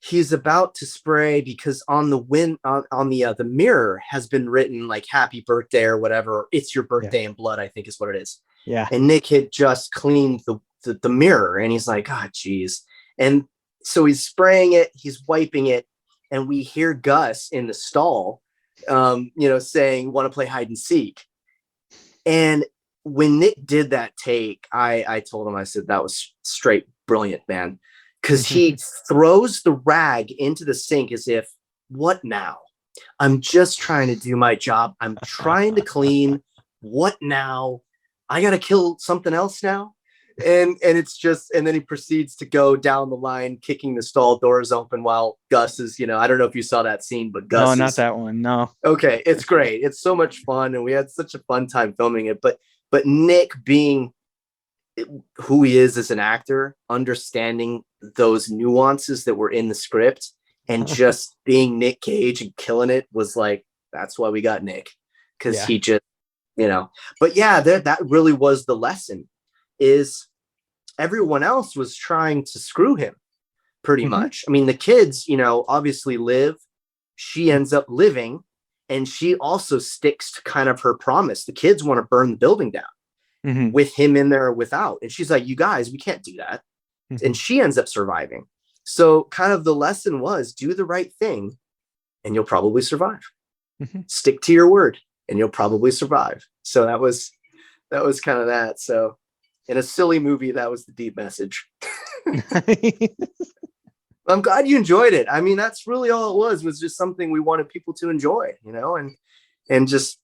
Speaker 2: he's about to spray, because on the mirror has been written like happy birthday or whatever. It's your birthday in blood, I think is what it is.
Speaker 1: Yeah.
Speaker 2: And Nick had just cleaned the mirror, and he's like, oh, geez. And so he's spraying it, he's wiping it. And we hear Gus in the stall, saying, want to play hide and seek. And when Nick did that take, I told him, I said, that was straight brilliant, man. Because he throws the rag into the sink as if, what now? I'm just trying to do my job. I'm trying to clean. What now? I got to kill something else now? And it's just, and then he proceeds to go down the line, kicking the stall doors open while Gus is, I don't know if you saw that scene, but Gus.
Speaker 1: No, not that one. No.
Speaker 2: Okay. It's great. It's so much fun. And we had such a fun time filming it, but Nick, being who he is as an actor, understanding those nuances that were in the script and just being Nick Cage and killing it, was like, that's why we got Nick. Cause he just, but yeah, that really was the lesson, is everyone else was trying to screw him pretty much. I mean, the kids, obviously live, she ends up living, and she also sticks to kind of her promise. The kids want to burn the building down with him in there or without. And she's like, you guys, we can't do that. And she ends up surviving. So kind of the lesson was, do the right thing and you'll probably survive. Stick to your word and you'll probably survive. So that was kind of that. So in a silly movie, that was the deep message. I'm glad you enjoyed it. I mean, that's really all it was just something we wanted people to enjoy, and just,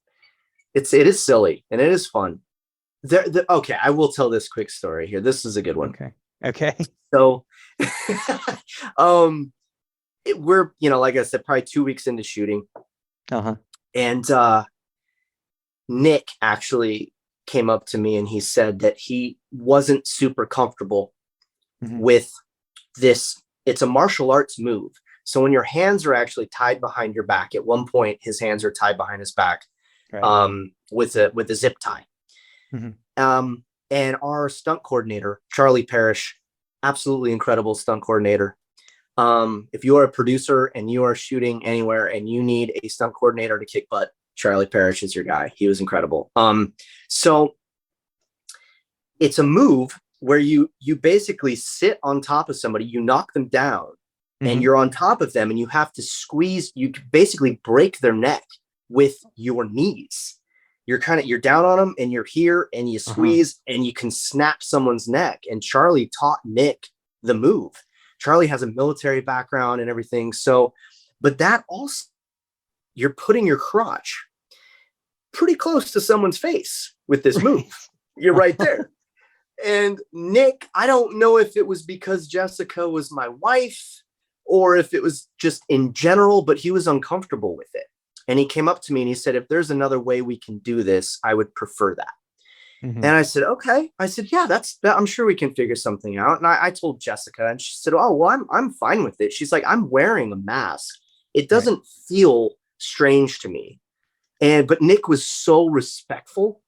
Speaker 2: it is silly and it is fun. Okay, I will tell this quick story here. This is a good one.
Speaker 1: Okay.
Speaker 2: So, we're, like I said, probably 2 weeks into shooting. And Nick actually came up to me and he said that he wasn't super comfortable with this. It's a martial arts move. So when your hands are actually tied behind your back, at one point his hands are tied behind his back, with a zip tie. And our stunt coordinator, Charlie Parrish, absolutely incredible stunt coordinator. If you are a producer and you are shooting anywhere and you need a stunt coordinator to kick butt, Charlie Parrish is your guy. He was incredible. So it's a move where you basically sit on top of somebody, you knock them down, and you're on top of them, and you have to squeeze, you basically break their neck with your knees. You're down on them and you're here and you squeeze and you can snap someone's neck. And Charlie taught Nick the move. Charlie has a military background and everything. So, but that also, you're putting your crotch pretty close to someone's face with this move. You're right there. And Nick, I don't know if it was because Jessica was my wife or if it was just in general, but he was uncomfortable with it. And he came up to me and he said, if there's another way we can do this, I would prefer that.
Speaker 1: Mm-hmm.
Speaker 2: And I said, okay. I said, yeah, I'm sure we can figure something out. And I told Jessica, and she said, oh, well, I'm fine with it. She's like, I'm wearing a mask. It doesn't feel strange to me. But Nick was so respectful,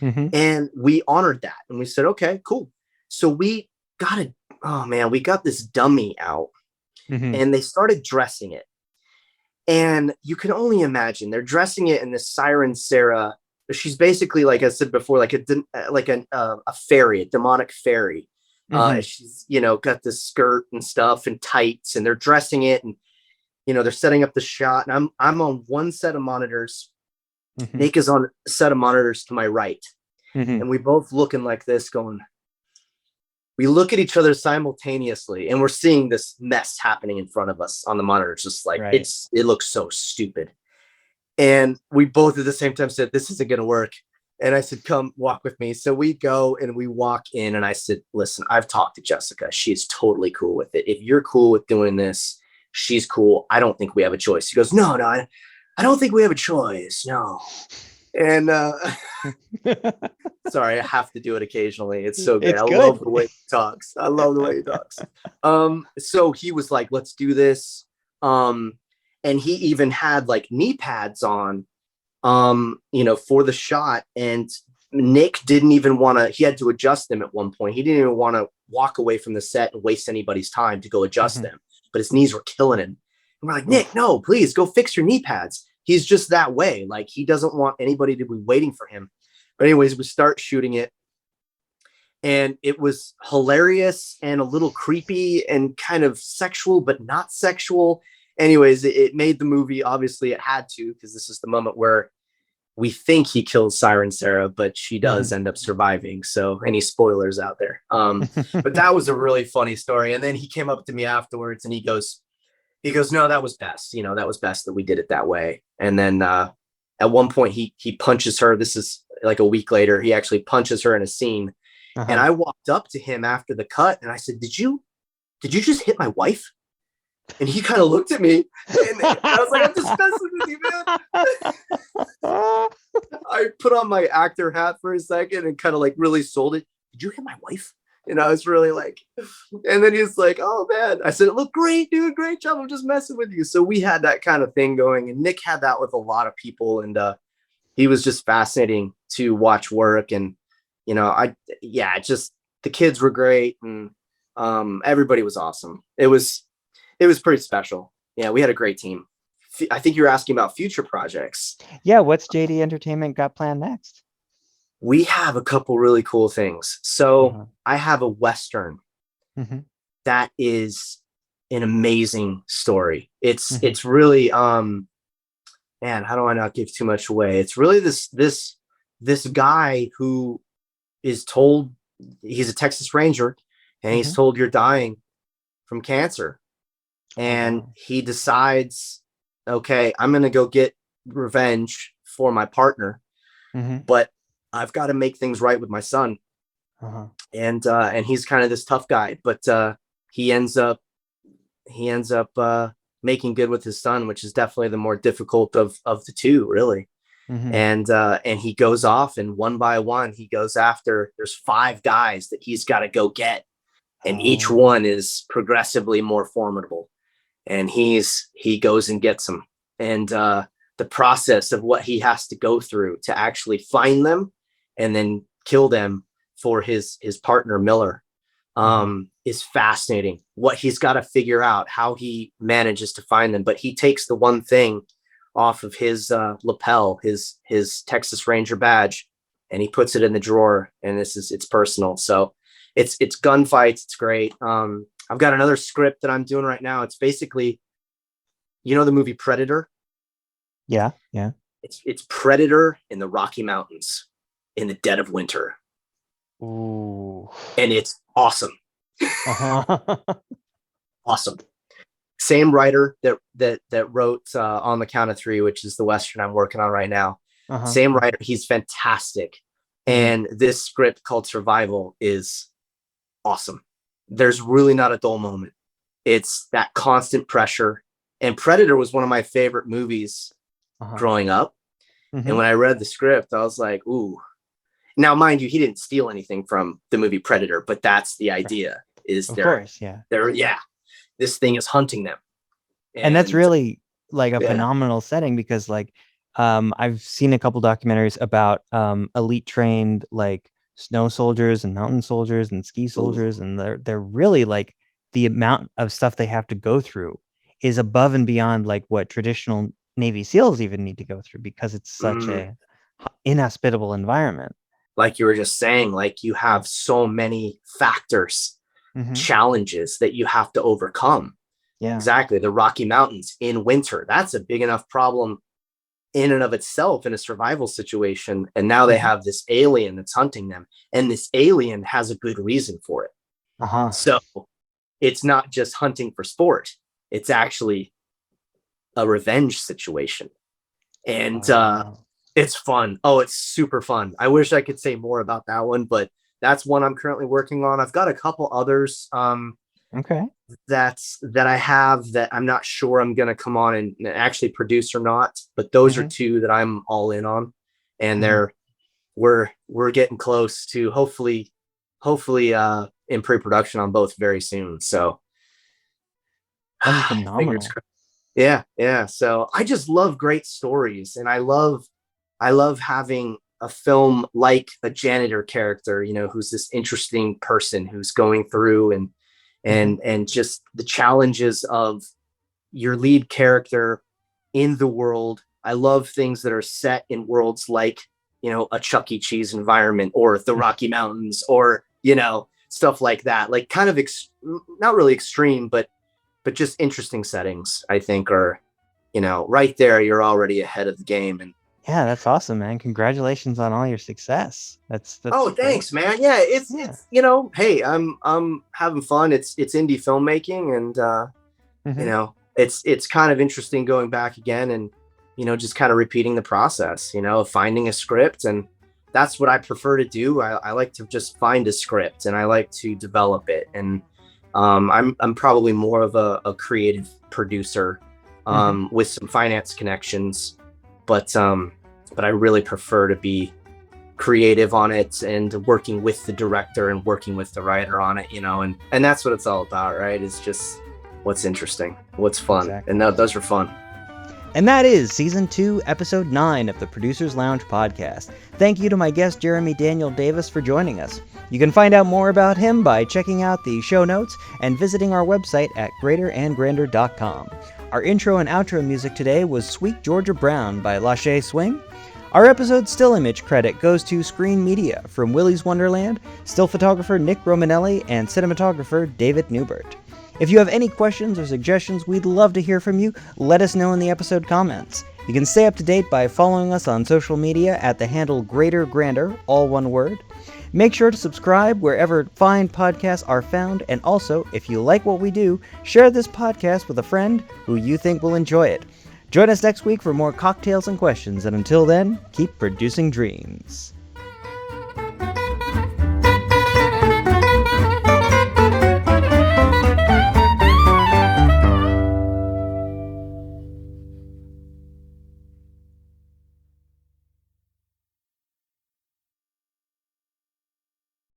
Speaker 2: and we honored that. And we said, okay, cool. So we got this dummy out, and they started dressing it. And you can only imagine they're dressing it in this Siren Sarah. She's basically, like I said before, like a fairy, a demonic fairy. She's, got this skirt and stuff and tights, and they're dressing it, and they're setting up the shot. And I'm on one set of monitors. Nick is on a set of monitors to my right, and we both looking like this, going. We look at each other simultaneously, and we're seeing this mess happening in front of us on the monitors. Just like it looks so stupid. And we both at the same time said, this isn't going to work. And I said, come walk with me. So we go and we walk in, and I said, listen, I've talked to Jessica. She's totally cool with it. If you're cool with doing this, she's cool. I don't think we have a choice. He goes, no, I don't think we have a choice. No. And sorry, I have to do it occasionally. It's so good. I love the way he talks. So he was like, let's do this. And he even had like knee pads on, for the shot. And Nick didn't even want to, he had to adjust them at one point. He didn't even want to walk away from the set and waste anybody's time to go adjust them, but his knees were killing him. And we're like, Nick, no, please go fix your knee pads. He's just that way. Like, he doesn't want anybody to be waiting for him. But anyways, we start shooting it, and it was hilarious and a little creepy and kind of sexual, but not sexual. Anyways, it made the movie. Obviously it had to, because this is the moment where we think he kills Siren Sarah, but she does end up surviving. So any spoilers out there. But that was a really funny story. And then he came up to me afterwards, and he goes, no, that was best. That was best that we did it that way. And then at one point he punches her. This is like a week later. He actually punches her in a scene. And I walked up to him after the cut, and I said, did you just hit my wife? And he kind of looked at me, and I was like, I'm just messing with you, man. I put on my actor hat for a second and kind of like really sold it. Did you hit my wife? And I was really like, and then he was like, oh man. I said, it looked great, dude. Great job. I'm just messing with you. So we had that kind of thing going, and Nick had that with a lot of people. And he was just fascinating to watch work. And, just the kids were great. And everybody was awesome. It was pretty special. Yeah. We had a great team. I think you're asking about future projects.
Speaker 1: Yeah. What's JD Entertainment got planned next?
Speaker 2: We have a couple really cool things. So I have a Western that is an amazing story. It's really, man, how do I not give too much away? It's really this guy who is told, he's a Texas Ranger, and he's told you're dying from cancer. And he decides, okay, I'm going to go get revenge for my partner, but I've got to make things right with my son. And he's kind of this tough guy, but he ends up making good with his son, which is definitely the more difficult of the two, really. And he goes off, and one by one, he goes after, there's 5 guys that he's got to go get. And each one is progressively more formidable. And he goes and gets them. And the process of what he has to go through to actually find them and then kill them for his partner, Miller, is fascinating. What he's got to figure out, how he manages to find them. But he takes the one thing off of his lapel, his Texas Ranger badge, and he puts it in the drawer. And it's personal. So it's gunfights. It's great. I've got another script that I'm doing right now. It's basically, the movie Predator.
Speaker 1: Yeah.
Speaker 2: It's Predator in the Rocky Mountains in the dead of winter.
Speaker 1: Ooh.
Speaker 2: And it's awesome. Awesome. Same writer that wrote On the Count of Three, which is the Western I'm working on right now. Same writer. He's fantastic. And this script called Survival is awesome. There's really not a dull moment. It's that constant pressure. And Predator was one of my favorite movies growing up. And when I read the script, I was like, ooh. Now, mind you, he didn't steal anything from the movie Predator, but that's the idea. Is
Speaker 1: of
Speaker 2: there?
Speaker 1: Course, yeah.
Speaker 2: This thing is hunting them,
Speaker 1: and that's really like a phenomenal setting, because like I've seen a couple documentaries about elite trained like snow soldiers and mountain soldiers and ski soldiers, and they're really like the amount of stuff they have to go through is above and beyond like what traditional Navy SEALs even need to go through, because it's such a inhospitable environment.
Speaker 2: Like you were just saying, like you have so many factors, challenges that you have to overcome.
Speaker 1: Yeah,
Speaker 2: exactly. The Rocky Mountains in winter, that's a big enough problem in and of itself in a survival situation. And now they have this alien that's hunting them, and this alien has a good reason for it. So it's not just hunting for sport. It's actually a revenge situation. And it's fun. Oh, it's super fun. I wish I could say more about that one, but that's one I'm currently working on. I've got a couple others that I have that I'm not sure I'm going to come on and actually produce or not, but those are two that I'm all in on. And we're getting close to hopefully in pre-production on both very soon. So
Speaker 1: that's phenomenal.
Speaker 2: Yeah. So I just love great stories, and I love having a film like a janitor character, you know, who's this interesting person who's going through and just the challenges of your lead character in the world. I love things that are set in worlds like, you know, a Chuck E. Cheese environment or the Rocky Mountains, or, you know, stuff like that. Like kind of not really extreme, but just interesting settings, I think, are, you know, right there. You're already ahead of the game. And
Speaker 1: yeah, that's awesome, man. Congratulations on all your success. That's
Speaker 2: thanks, man. Yeah, it's you know, hey, I'm having fun. It's indie filmmaking, and you know, it's kind of interesting going back again and, you know, just kind of repeating the process, you know, finding a script. And that's what I prefer to do. I like to just find a script, and I like to develop it. And I'm probably more of a creative producer with some finance connections, but I really prefer to be creative on it and working with the director and working with the writer on it, you know, and that's what it's all about, right? It's just what's interesting, what's fun. Exactly. And those are fun.
Speaker 1: And that is Season 2, Episode 9 of the Producers Lounge podcast. Thank you to my guest, Jeremy Daniel Davis, for joining us. You can find out more about him by checking out the show notes and visiting our website at greaterandgrander.com. Our intro and outro music today was Sweet Georgia Brown by Latché Swing. Our episode still image credit goes to Screen Media from Willy's Wonderland, still photographer Nick Romanelli, and cinematographer David Newbert. If you have any questions or suggestions, we'd love to hear from you. Let us know in the episode comments. You can stay up to date by following us on social media at the handle Greater Grander, all one word. Make sure to subscribe wherever fine podcasts are found, and also, if you like what we do, share this podcast with a friend who you think will enjoy it. Join us next week for more cocktails and questions, and until then, keep producing dreams.